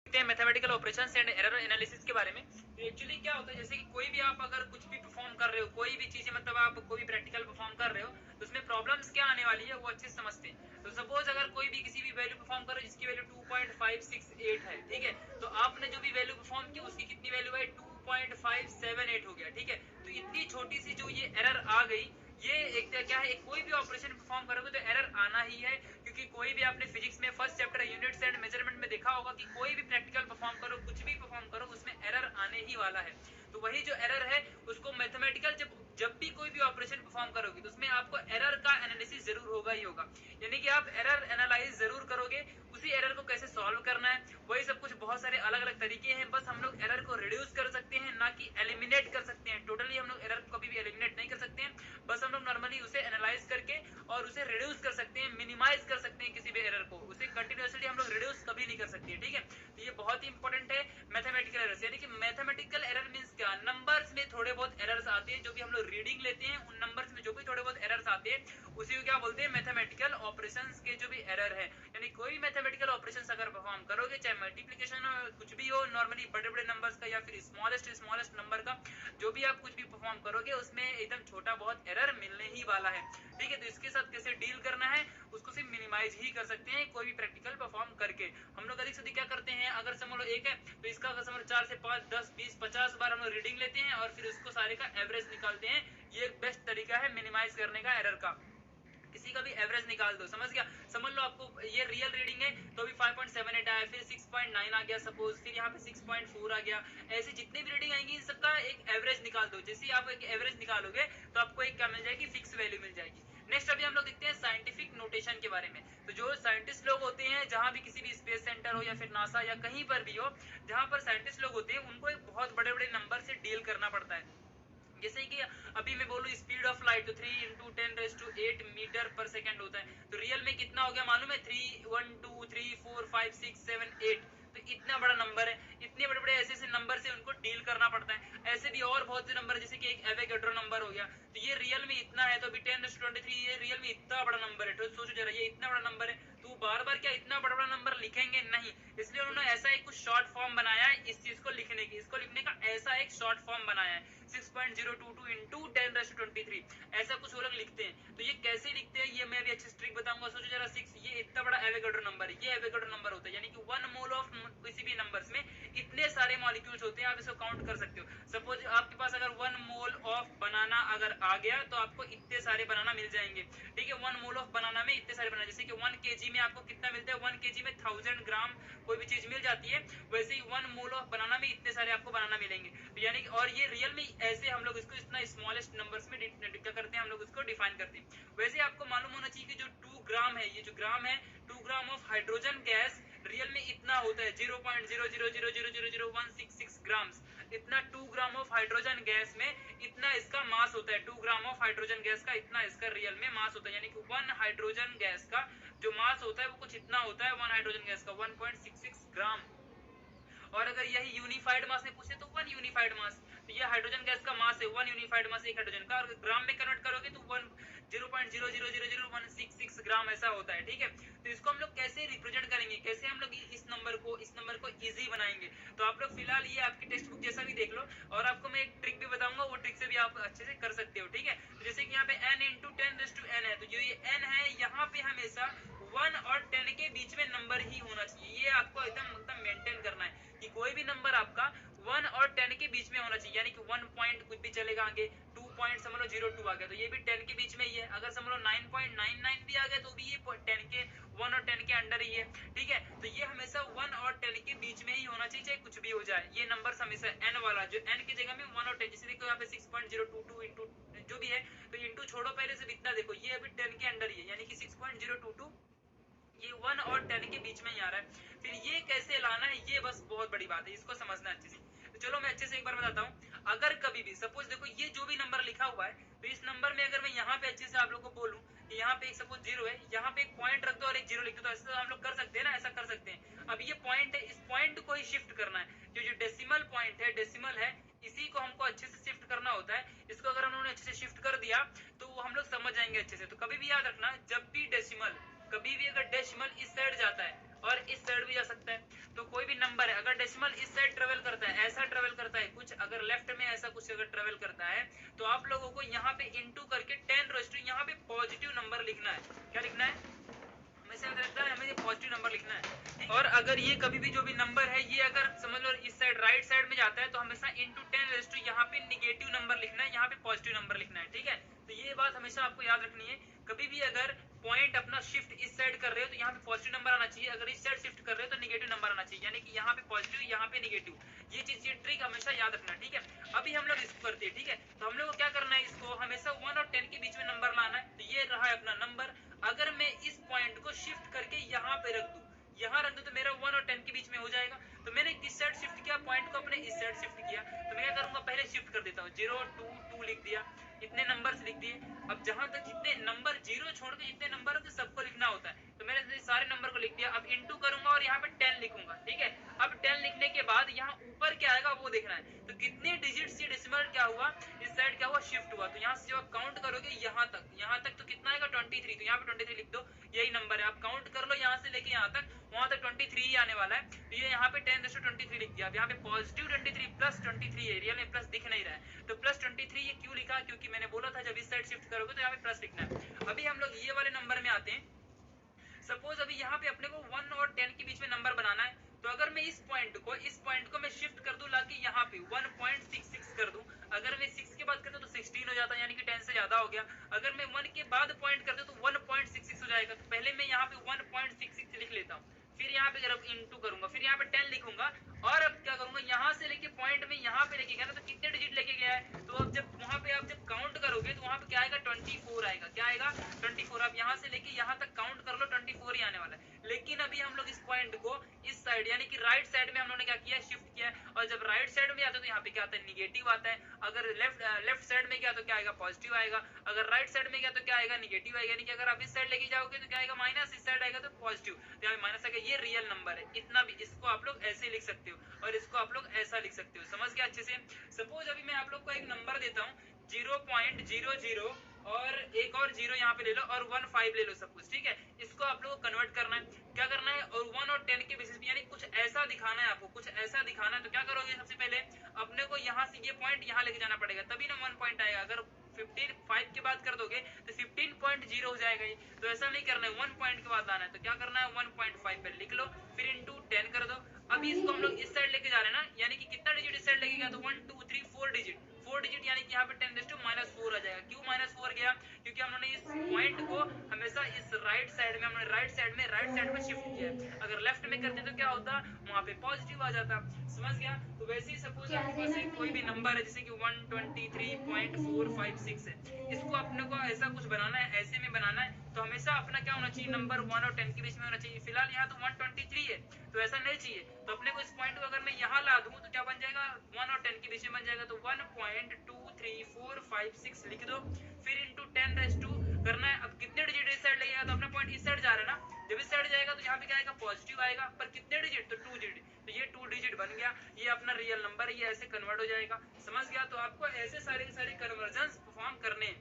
Mathematical operations and error analysis के बारे में। तो एक्चुअली क्या होता है, जैसे कि कोई भी आप अगर कुछ भी परफॉर्म कर रहे हो, कोई भी चीजें मतलब आप कोई भी प्रैक्टिकल परफॉर्म कर रहे हो, तो उसमें प्रॉब्लम्स क्या आने वाली है वो अच्छे से समझते हैं। तो सपोज अगर कोई भी किसी भी वैल्यू परफॉर्म करो जिसकी वैल्यू 2.568 है, ठीक है, तो आपने जो भी वैल्यू परफॉर्म की उसकी कितनी वैल्यू है, 2.578 हो गया, ठीक है। तो इतनी छोटी सी जो ये एरर आ गई, ये एक क्या है, कोई भी ऑपरेशन परफॉर्म करोगे तो एरर आना ही है, क्योंकि कोई भी आपने फिजिक्स में first chapter units and measurement में देखा होगा कि कोई भी प्रैक्टिकल परफॉर्म करो, कुछ भी परफॉर्म करो, उसमें एरर आने ही वाला है। तो वही जो एरर है उसको मैथमेटिकल जब भी कोई भी ऑपरेशन परफॉर्म करोगे तो उसमें आपको एरर का एनालिसिस जरूर होगा ही होगा, यानी कि आप एरर एनालाइज जरूर करोगे। उसी एरर को कैसे सॉल्व करना है वही सब कुछ, बहुत सारे अलग अलग तरीके हैं। बस हम लोग एरर को रिड्यूस कर सकते हैं, ना कि एलिमिनेट कर सकते हैं। टोटली हम लोग एरर को कभी भी एलिमिनेट नहीं कर सकते हैं, बस हम लोग नॉर्मली उसे एनालाइज करके और उसे रिड्यूस कर सकते हैं, मिनिमाइज कर सकते हैं किसी भी एरर को। उसे कंटिन्यूअसली हम लोग रिड्यूस कभी नहीं कर सकते, ठीक है। तो ये बहुत ही इंपॉर्टेंट है मैथमेटिकल एरर्स, यानी कि मैथमेटिकल एरर मींस क्या, नंबर्स में थोड़े बहुत एरर्स आते हैं, जो भी हम लोग रीडिंग लेते हैं उन नंबर्स में जो भी थोड़े बहुत एरर्स आते हैं उसी को क्या बोलते हैं, मैथमेटिकल ऑपरेशंस के जो भी एरर है। यानी कोई भी मैथमेटिकल ऑपरेशंस अगर परफॉर्म करोगे, चाहे मल्टीप्लिकेशन कुछ भी हो, नॉर्मली बड़े बड़े नंबर्स का या फिर स्मॉलेस्ट नंबर का, जो भी आप कुछ भी परफॉर्म करोगे उसमें एकदम छोटा बहुत एरर मिलने ही वाला है, ठीक है। तो इसके साथ कैसे डील करना है उसको सिर्फ मिनिमाइज ही कर सकते हैं कोई भी प्रैक्टिकल परफॉर्म करके। हम लोग अधिक से अधिक क्या करते हैं, अगर समझ लो एक है तो इसका अगर समझ 4 से 5 10 20 50 बार हम लोग रीडिंग लेते हैं और फिर उसको सारे का एवरेज निकालते हैं। ये एक बेस्ट तरीका है मिनिमाइज करने का एरर का। किसी का भी एवरेज निकाल दो, समझ गया। समझ लो आपको ये रियल रीडिंग है तो भी 5.78 आया, फिर 6.9 आ गया सपोज, फिर यहाँ पे 6.4 आ गया। ऐसे जितने भी रीडिंग आएंगी इन सबका एक एवरेज निकाल दो। जैसे ही आप एक एवरेज निकालोगे तो आपको एक क्या मिल जाएगी, फिक्स वैल्यू मिल जाएगी। नेक्स्ट अभी हम लोग देखते हैं साइंटिफिक नोटेशन के बारे में। तो जो साइंटिस्ट लोग होते हैं, जहां भी किसी भी स्पेस सेंटर हो या फिर नासा या कहीं पर भी हो, जहां पर साइंटिस्ट लोग होते हैं उनको एक बहुत बड़े बड़े नंबर से डील करना पड़ता है। जैसे कि अभी मैं बोलूं स्पीड ऑफ लाइट तो 3 × 10⁸ मीटर पर सेकंड होता है, तो रियल में कितना हो गया मालूम है, 3 1 2 3 4 5 6 7 8। तो इतना बड़ा नंबर है, इतने बड़े बड़े ऐसे ऐसे नंबर से उनको डील करना पड़ता है। ऐसे भी और बहुत से नंबर, जैसे कि एक एवोगैड्रो नंबर हो गया, तो ये रियल में इतना है, तो अभी 10⁻23 ये रियल में इतना बड़ा नंबर है। तो सोचो जरा, ये इतना बड़ा नंबर है तो बार बार क्या इतना बड़ा बड़ा नंबर लिखेंगे नहीं, इसलिए उन्होंने ऐसा एक कुछ शॉर्ट फॉर्म बनाया है इस चीज को लिखने की, इसको लिखने का ऐसा एक शॉर्ट फॉर्म बनाया है 6.022 × 10⁻23, ऐसा कुछ वो लोग लिखते हैं। तो ये कैसे लिखते हैं ये मैं भी अच्छे से ट्रिक बताऊंगा। सोचो जरा 6, ये इतना बड़ा एवोगैड्रो नंबर है, ये एवोगैड्रो नंबर होता है, यानी कि 1 मोल ऑफ किसी भी नंबर्स में इतने सारे मॉलिक्यूल्स होते हैं, आप इसको काउंट कर सकते हो। सपोज आपके पास अगर 1 मोल ऑफ बनाना अगर आ गया तो आपको इतने सारे बनाना मिल जाएंगे, ठीक है। 1 मोल ऑफ बनाना में इतने सारे बनाना, जैसे कि 1 kg में आपको कितना मिलता है, 1 kg में 1000 ग्राम कोई भी चीज मिल जाती है, वैसे ही 1 मोल ऑफ बनाना में इतने सारे आपको बनाना मिलेंगे। तो यानी कि और ये रियल में ऐसे हम लोग इसको इतना स्मॉलेस्ट नंबर्स में क्या करते हैं, हम लोग इसको डिफाइन करते हैं। वैसे आपको मालूम होना चाहिए कि जो 2 ग्राम है, ये जो ग्राम है, 2 gram of hydrogen gas real में इतना होता है 0.000000166 ग्राम्स। इतना 2 ग्राम ऑफ हाइड्रोजन गैस में इतना इसका मास होता है, 2 ग्राम ऑफ हाइड्रोजन गैस का इतना इसका रियल में मास होता है, यानी कि 1 हाइड्रोजन गैस का जो मास होता है वो कुछ इतना होता है, 1 हाइड्रोजन गैस का 1.66 ग्राम। और अगर यही यूनिफाइड मास में पूछे तो 1 यूनिफाइड मास, तो ये हाइड्रोजन गैस का मास है 1 यूनिफाइड मास एक हाइड्रोजन का, और ग्राम में कन्वर्ट करोगे तो 0.0000166 ग्राम ऐसा होता है, ठीक है। तो इसको हम लोग कैसे रिप्रेजेंट करेंगे, कैसे हम लोग इस नंबर को इजी बनाएंगे, तो आप लोग फिलहाल ये आपकी टेक्स्ट बुक जैसा भी देख लो, और आपको मैं एक ट्रिक भी बताऊंगा, वो ट्रिक से भी आप अच्छे से कर सकते हो, ठीक है। तो जैसे कि यहाँ पे n × 10⁻n है, तो जो ये n है यहाँ पे हमेशा 1 और 10 के बीच में नंबर ही होना चाहिए, ये आपको एकदम मेंटेन करना है कि कोई भी नंबर आपका 1 और 10 के बीच में होना चाहिए, यानी कि 1 पॉइंट कुछ भी चलेगा आगे, 2 पॉइंट समझ लो 02 आ गया तो ये भी 10 के बीच में ही है, अगर समझ लो 9.99 भी आ गया तो भी ये 10 के 1 और 10 के अंडर ही है, ठीक है। तो ये हमेशा 1 और 10 के बीच में ही होना चाहिए, चाहे कुछ भी हो जाए। ये नंबर हमेशा n वाला, जो n की जगह में 1 और 10, जैसे देखो यहाँ पे 6.022 इंटू जो भी है, तो इंटू छोड़ो पहले से इतना देखो, ये अभी 10 के अंडर ही है, यानी कि 6.022 ये 1 और 10 के बीच में ही आ रहा है। फिर ये कैसे लाना है, ये बस बहुत बड़ी बात है, इसको समझना अच्छे से। तो चलो मैं अच्छे से एक बार बताता हूँ। अगर कभी भी सपोज देखो ये जो भी नंबर लिखा हुआ है, तो इस नंबर में अगर मैं यहाँ पे अच्छे से आप लोग को बोलूं कि यहाँ पे एक सपोज 0 है, यहाँ पे एक पॉइंट रख दो और एक 0 लिख दो, तो ऐसा हम लोग कर सकते हैं ना, ऐसा कर सकते हैं। अब ये पॉइंट है, इस पॉइंट को ही शिफ्ट करना है, जो डेसिमल पॉइंट है, डेसिमल है, इसी को हमको अच्छे से शिफ्ट करना होता है। इसको अगर हम लोगों ने अच्छे से शिफ्ट कर दिया तो हम लोग समझ जाएंगे अच्छे से। तो कभी भी याद रखना, जब भी डेसिमल, कभी भी अगर डेसिमल इस साइड जाता है और इस साइड भी जा सकता है। तो कोई भी नंबर है अगर डेसिमल इस साइड ट्रेवल करता है, ऐसा ट्रेवल करता है कुछ, अगर लेफ्ट में ऐसा कुछ अगर ट्रेवल करता है, तो आप लोगों को यहाँ पे इंटू करके 10 यहाँ पे पॉजिटिव नंबर लिखना है। क्या लिखना है? हमेशा लगता है हमें ये पॉजिटिव नंबर लिखना है। और अगर ये कभी भी जो भी नंबर है ये अगर समझ लो इस साइड राइट साइड में जाता है, तो हमेशा इंटू 10 यहाँ पे निगेटिव नंबर लिखना है, यहाँ पे पॉजिटिव नंबर लिखना है। ठीक है, तो ये बात हमेशा आपको याद रखनी है। कभी भी अगर पॉइंट अपना शिफ्ट इस साइड कर रहे हो तो यहाँ पे पॉजिटिव नंबर आना चाहिए, अगर इस साइड शिफ्ट कर रहे हो तो निगेटिव नंबर आना चाहिए, यानी कि यहाँ पे पॉजिटिव यहाँ पे निगेटिव। ये चीज, ये ट्रिक हमेशा याद रखना। ठीक है, अभी हम लोग इसको करते हैं। ठीक है, तो हम लोग को क्या करना है, इसको हमेशा 1 और 10 के बीच में नंबर लाना है। तो ये रहा है अपना नंबर। अगर मैं इस पॉइंट को शिफ्ट करके यहाँ पे रख दूं, यहाँ रख दूं, तो मेरा 1 और 10 के बीच में हो जाएगा। तो मैंने किस साइड शिफ्ट किया, पॉइंट को अपने इस साइड शिफ्ट किया। तो मैं क्या करूंगा, पहले शिफ्ट कर देता हूँ, 0 2 2 लिख दिया, इतने नंबर्स लिख दिए। अब जहां तक जितने नंबर 0 छोड़ के जितने नंबर होते सबको लिखना होता है, तो मैंने सारे नंबर को लिख दिया। अब इंटू करूंगा और यहाँ पे 10 लिखूंगा। ठीक है, अब 10 लिखने के बाद यहाँ ऊपर क्या आएगा वो देखना है। तो कितने डिजिट से डेसिमल क्या हुआ, इस साइड क्या हुआ, शिफ्ट हुआ। तो यहाँ से जब आप काउंट करोगे यहाँ तक तो कितना आएगा, 23। तो यहाँ पे 23 लिख दो, यही नंबर है। आप काउंट कर लो यहाँ से लेके यहाँ तक, वहां तक 23 ही आने वाला है। तो ये यहाँ पे 10⁻23 लिख दिया। अब यहाँ पे पॉजिटिव 23 प्लस 23 है, रियल में प्लस दिख नहीं रहा है, तो प्लस 23 ये क्यों लिखा, क्योंकि मैंने बोला था जब इस साइड शिफ्ट करोगे तो यहाँ पे प्लस लिखना है। अभी हम लोग ये वाले नंबर में आते हैं। सपोज अभी यहाँ पे अपने को 1 और 10 के बीच में नंबर बनाना है। तो अगर मैं इस पॉइंट को मैं शिफ्ट कर दूं लाके यहाँ पे 1.66 कर दूं, अगर मैं 6 के बाद करता तो 16 हो जाता, यानी कि 10 से ज्यादा हो गया। अगर मैं 1 के बाद पॉइंट कर दूं तो 1.66 हो जाएगा। तो पहले मैं यहाँ पे 1.66 लिख लेता हूँ, फिर यहाँ पे जब इंटू करूंगा, फिर यहाँ पे 10 लिखूंगा, और अब क्या करूंगा, यहाँ से लेके पॉइंट में यहाँ पे लेके गया ना, तो कितने डिजिट लेके गया है। तो अब जब वहां पे आप जब काउंट करोगे तो वहां पे क्या आएगा, 24 आएगा। क्या आएगा, 24। आप यहाँ से लेके यहाँ तक काउंट कर लो, 24 ही आने वाला है। लेकिन अभी हम लोग इस पॉइंट को इस साइड यानी कि राइट साइड में हम लोगों ने क्या किया, शिफ्ट किया। और जब राइट साइड में आता है तो यहाँ पे क्या आता है, निगेटिव आता है। अगर लेफ्ट साइड में गया तो क्या आएगा, पॉजिटिव आएगा। अगर राइट साइड में गया तो क्या आएगा, निगेटिव आएगा। यानी कि अगर आप इस साइड लेके जाओगे तो क्या आएगा, माइनस, इस साइड आएगा तो पॉजिटिव, तो यहाँ माइनस आएगा। ये रियल नंबर है, इतना भी। इसको आप लोग ऐसे लिख सकते हो और इसको आप लोग ऐसा लिख सकते हो। समझ गया अच्छे से। सपोज अभी मैं आप लोग को एक नंबर देता हूँ 0.00 और एक और 0 यहाँ पे ले लो और 15 ले लो सपोज। ठीक है, इसको आप लोगों को कन्वर्ट करना है। क्या करना है, और 1 और 10 के बेसिस पे, यानी कुछ ऐसा दिखाना है आपको, कुछ ऐसा दिखाना है। तो क्या करोगे, सबसे पहले अपने को यहाँ से ये पॉइंट यहाँ लेके जाना पड़ेगा, तभी ना 1 पॉइंट आएगा। अगर 15 के बाद कर दोगे तो 15.0 हो जाएगा ये। तो ऐसा नहीं करना है, 1 पॉइंट के बाद लाना है। तो क्या करना है, 1.5 पे लिख लो, फिर इंटू 10 कर दो। अभी इसको हम लोग इस साइड लेके जा रहे हैं ना, यानी कि कितना डिजिट इस साइड लेके गया, तो 1 2 3 4 डिजिट, 4 डिजिट, यानी कि यहाँ पे 10⁻⁻4 आ जाएगा। क्यों -4 गया, क्योंकि हम लोगों ने इस पॉइंट को हमेशा इस राइट साइड में, हमने राइट साइड में शिफ्ट किया है। अगर लेफ्ट में करते तो क्या होता, वहां पे पॉजिटिव आ जाता। समझ गया। तो वैसे ही सपोज आपके पास कोई भी नंबर है, जैसे कि 123.456 है, इसको अपने को ऐसा कुछ बनाना है, ऐसे में बनाना है। तो हमेशा अपना क्या होना चाहिए, नंबर 1 और 10 के बीच में होना चाहिए। फिलहाल यहाँ तो 123 है, तो ऐसा नहीं चाहिए। तो अपने को इस पॉइंट को अगर मैं यहाँ ला दूं तो क्या बन जाएगा, 1 और 10 के बीच में बन जाएगा। तो 1.23456 लिख दो, फिर इंटू 10⁻² करना है। अब कितने डिजिट इस साइड लगेगा, तो अपना पॉइंट इस साइड जा रहा है ना, जब इस साइड जाएगा तो यहाँ पे क्या आएगा, पॉजिटिव आएगा। पर कितने डिजिट, तो 2 डिजिट। तो ये 2 डिजिट बन गया, ये अपना रियल नंबर, ये ऐसे कन्वर्ट हो जाएगा। समझ गया। तो आपको ऐसे सारे कन्वर्जन परफॉर्म करने हैं।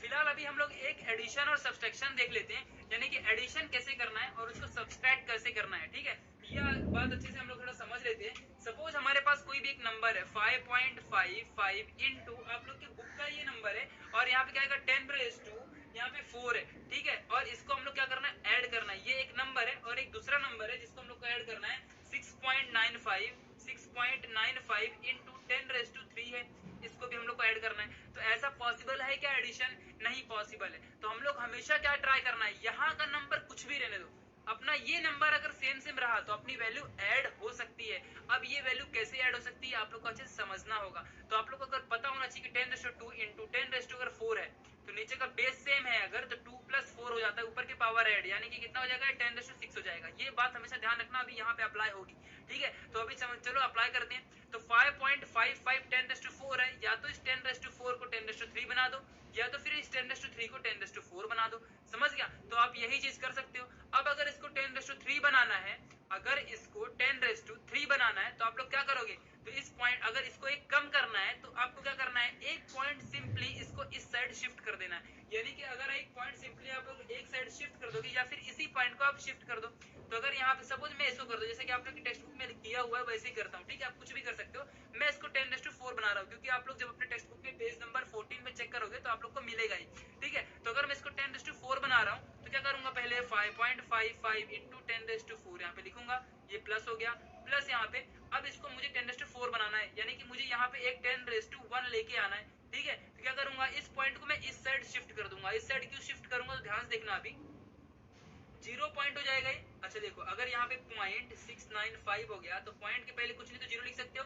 फिलहाल अभी हम लोग एक एडिशन और सब्सट्रैक्शन देख लेते हैं, यानी कि एडिशन कैसे करना है और उसको सब्सट्रैक्ट कैसे करना है। ठीक है, यह बात अच्छे से हम लोग थोड़ा समझ लेते हैं। सपोज हमारे पास कोई भी एक नंबर है 5.55 इंटू, आप लोग के बुक का ये नंबर है, और यहाँ पे क्या आएगा 10⁻², यहाँ पे 4 है। ठीक है, और इसको हम लोग क्या करना है, ऐड करना है। ये एक नंबर है और एक दूसरा नंबर है जिसको हम लोग को ऐड करना है 6.95 इंटू 10⁻³ है, इसको भी हम लोग को ऐड करना है। तो ऐसा पॉसिबल है क्या एडिशन, नहीं पॉसिबल है। तो हम लोग हमेशा क्या ट्राई करना है, यहाँ का नंबर कुछ भी रहने दो, अपना ये नंबर अगर सेम रहा तो अपनी वैल्यू ऐड हो सकती है। अब ये वैल्यू कैसे ऐड हो सकती है आप लोग को अच्छे से समझना होगा। तो आप लोग को अगर पता होना चाहिए कि 10⁻² इंटू 10⁻² अगर 4 है तो नीचे का बेस सेम है, अगर तो 2 + 4 हो जाता है, ऊपर की पावर ऐड, यानी कि कितना हो जाएगा, 10⁻6 हो जाएगा। ये बात हमेशा ध्यान रखना, अभी यहाँ पे अप्लाई होगी। ठीक है, तो अभी चलो अप्लाई करते हैं। तो 5.55 10⁻4 है, या तो इस 10⁻4 को 10⁻3 बना दो, या तो फिर इस 10⁻3 को 10⁻4 बना दो। समझ गया। तो आप यही चीज कर सकते हो। अब अगर इसको 10⁻3 बनाना है, अगर इसको 10⁻3 बनाना है तो आप लोग क्या करोगे, तो इस पॉइंट अगर इसको एक कम करना है तो आपको क्या करना है, एक पॉइंट सिंपली इसको इस साइड शिफ्ट कर देना है। यानी कि अगर एक पॉइंट सिंपली आप लोग एक साइड शिफ्ट कर दोगे या फिर इसी पॉइंट को आप शिफ्ट कर दो, तो अगर यहाँ पे सपोज मैं इसको कर दो, जैसे कि आप लोग की टेक्स्ट बुक में किया हुआ है वैसे ही करता हूँ, ठीक है, आप कुछ भी कर सकते हो। मैं इसको 10:4 बना रहा हूँ, क्योंकि आप लोग जब अपने टेक्स्ट बुक में पेज नंबर 14 में चेक करोगे तो आप लोग को मिलेगा ही, ठीक है। तो अगर मैं इसको 10:4 बना रहा हूँ तो क्या करूंगा, पहले 5.55 इंटू 10:4 यहाँ पे लिखूंगा, ये प्लस हो गया, प्लस यहाँ पे अब इसको मुझे 10:4 बनाना है, यानी कि मुझे यहाँ पे एक 10:1 लेके आना है, ठीक है। तो क्या करूंगा, इस पॉइंट को मैं इस साइड शिफ्ट कर दूंगा। इस साइड क्यों शिफ्ट करूंगा, तो ध्यान से देखना, अभी 0 पॉइंट हो जाएगा ये। अच्छा देखो, अगर यहाँ पे 0.695 हो गया तो पॉइंट के पहले कुछ नहीं तो 0 लिख सकते हो,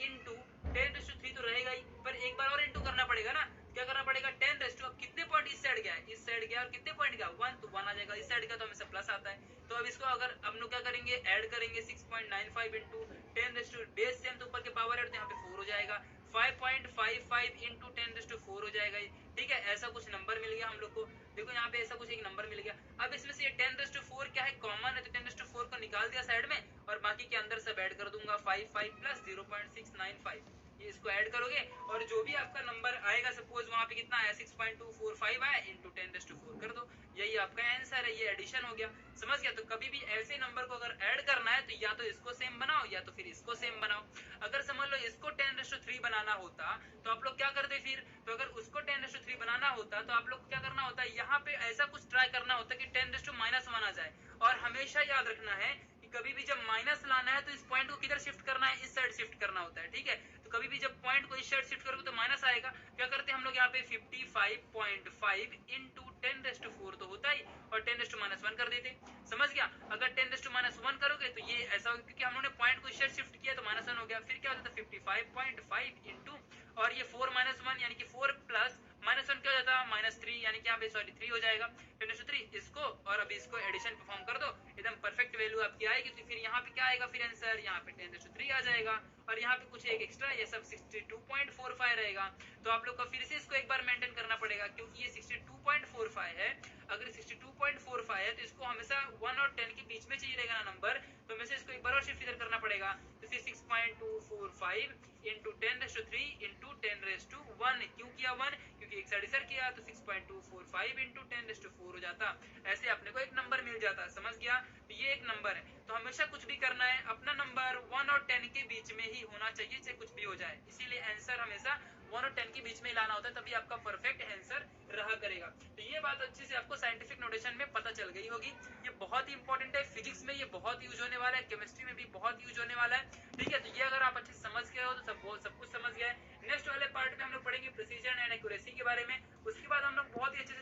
इंटू 10:3 तो रहेगा ही, पर एक बार और इंटू करना पड़ेगा ना। क्या करना पड़ेगा, 10 अब कितने पॉइंट इस साइड गया है, इस साइड गया, और कितने पॉइंट गया 1, तो 1 आ जाएगा। इस साइड का तो हमेशा प्लस आता है। तो अब इसको अगर हम लोग क्या करेंगे, ऐड करेंगे 6.95 इंटू 10 बेस सेम तो ऊपर के पावर है तो यहाँ पे 4 हो जाएगा, 5.55 इंटू 10:4 हो जाएगा, ठीक है। ऐसा कुछ नंबर मिल गया हम लोग को, देखो यहाँ पे ऐसा कुछ एक नंबर मिल गया। अब इसमें से ये 10:4 क्या है, कॉमन है, तो 10:4 को निकाल दिया साइड में, और बाकी के अंदर सब ऐड कर दूंगा, 55 प्लस 0.695, ये इसको ऐड करोगे और जो भी आपका नंबर आएगा, सपोज वहां पे कितना आया 6.245 आया, इंटू 10:4 कर दो, यही आपका आंसर है, ये एडिशन हो गया। समझ गया। तो कभी भी ऐसे नंबर को अगर ऐड करना है तो या तो इसको सेम बनाओ या तो फिर इसको सेम बनाओ। अगर समझ लो इसको 10:3 बनाना होता तो आप लोग क्या करते फिर, तो अगर उसको 10:3 बनाना होता तो आप लोग को क्या करना होता है, यहाँ पे ऐसा कुछ ट्राई करना होता कि 10:-1 आ जाए। और हमेशा याद रखना है कि कभी भी जब माइनस लाना है तो इस पॉइंट को किधर शिफ्ट करना है, इस साइड शिफ्ट करना होता है, ठीक है। तो कभी भी जब पॉइंट को इस साइड शिफ्ट करोगे तो माइनस आएगा। क्या करते हैं हम लोग यहाँ पे 55.5 इंटू 10:4 तो होता ही, और 10:-1 कर देते। समझ गया। अगर 10:-1 करोगे तो ये ऐसा होगा, क्योंकि हम लोगों ने पॉइंट को इस साइड शिफ्ट किया तो -1 हो गया। फिर क्या होता था 55.5 इंटू, और ये 4 - 1 यानी कि 4 प्लस -1 क्या हो जाता है -3, यानी कि यहाँ पे सॉरी 3 हो जाएगा, 10:3 इसको, और अभी इसको एडिशन परफॉर्म कर दो, एकदम परफेक्ट वैल्यू आपकी आएगी। तो फिर यहाँ पे क्या आएगा, फिर आंसर यहाँ पे 10:3 आ जाएगा, और यहाँ पे कुछ एक एक्स्ट्रा, ये सब 62.45 रहेगा। तो आप लोग को फिर से इसको एक बार मेंटेन करना पड़ेगा, क्योंकि ये 62.45 है। अगर 62.45 है तो इसको हमेशा 1 और 10 के बीच में चाहिए रहेगा ना नंबर, तो हमें से इसको एक बार और शिफ्ट इधर करना पड़ेगा। तो फिर 6.245 इंटू 10:3 इंटू 10:1, क्यों किया 1, क्योंकि एक साइड इधर किया, तो 6.245 इंटू 10:4 हो जाता। ऐसे अपने को एक नंबर मिल जाता। समझ गया। तो ये एक नंबर है। तो हमेशा कुछ भी करना है अपना नंबर 1 और 10 के बीच में ही होना चाहिए, चाहे कुछ भी हो जाए। इसीलिए आंसर हमेशा 1 और 10 के बीच में लाना होता है, तभी आपका परफेक्ट आंसर रहा करेगा। तो ये बात अच्छे से आपको साइंटिफिक नोटेशन में पता चल गई होगी। ये बहुत ही इंपॉर्टेंट है, फिजिक्स में ये बहुत यूज होने वाला है, केमिस्ट्री में भी बहुत यूज होने वाला है, ठीक है। तो ये अगर आप अच्छे से समझ गए हो तो सब कुछ समझ गए। नेक्स्ट वाले पार्ट में हम लोग पढ़ेंगे प्रिसीजन एंड एक्यूरेसी के बारे में। उसके बाद हम लोग बहुत ही अच्छे से